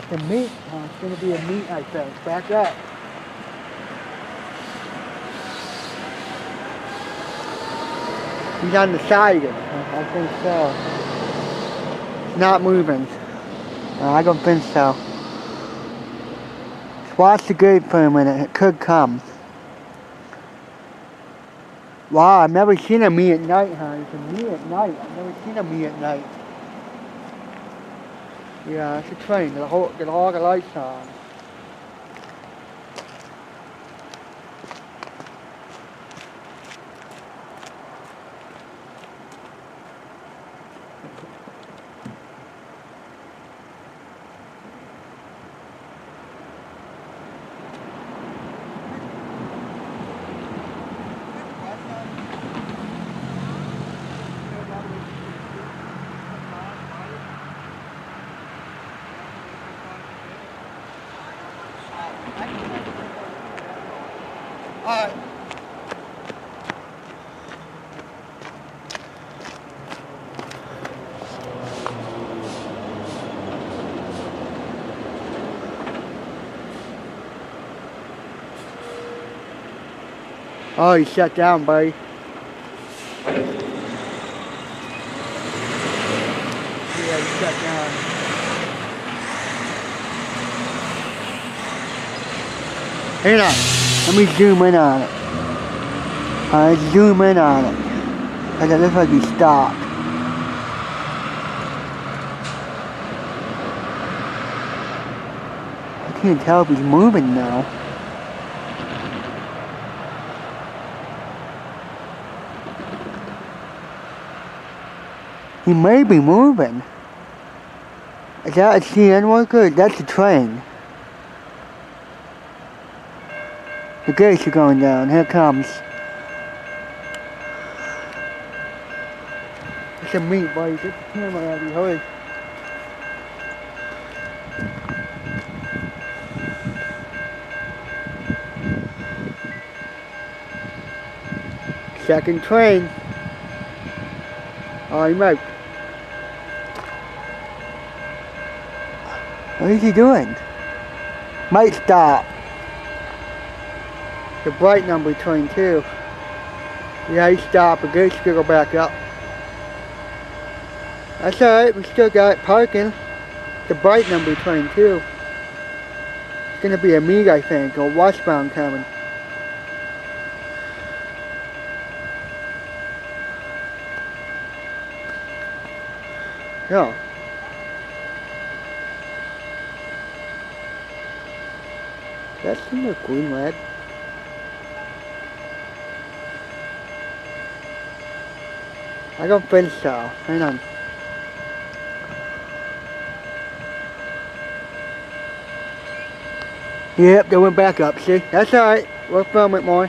The meat, it's gonna be a meat, I think. Back up. He's on the siding. I think so. It's not moving. I don't think so. Just watch the gate for a minute. It could come. Wow, I've never seen a me at night, huh? It's a me at night. I've never seen a me at night. Yeah, it's a train. Get all the lights on. Alright. Oh, you shut down, buddy. Yeah, you shut down. Hang on. Let me zoom in on it. Alright, zoom in on it. Cause it looks like he stopped. I can't tell if he's moving now. He may be moving. Is that a CN worker? That's a train. The gates are going down. Here it comes. It's a meat, buddy. Get the camera out of you. Hurry. Second train. I'm out. What is he doing? Might stop. The bright number train too. Yeah, he stopped. The gate's gonna go back up. That's alright, we still got parking. The bright number train too. It's gonna be a meet, I think, or westbound coming. Yeah. That's in the green red. I don't think so. Hang on. Yep, they went back up, see? That's alright. We'll film it more.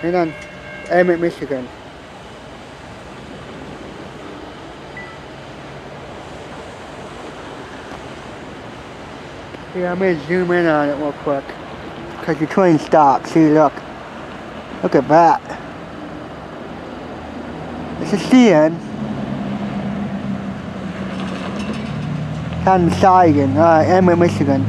Hang on. Emmett, Michigan. Yeah, I'm gonna zoom in on it real quick. Cause the train stopped. See, look. Look at that. It's a CN. It's on Siding, Emmett, Michigan.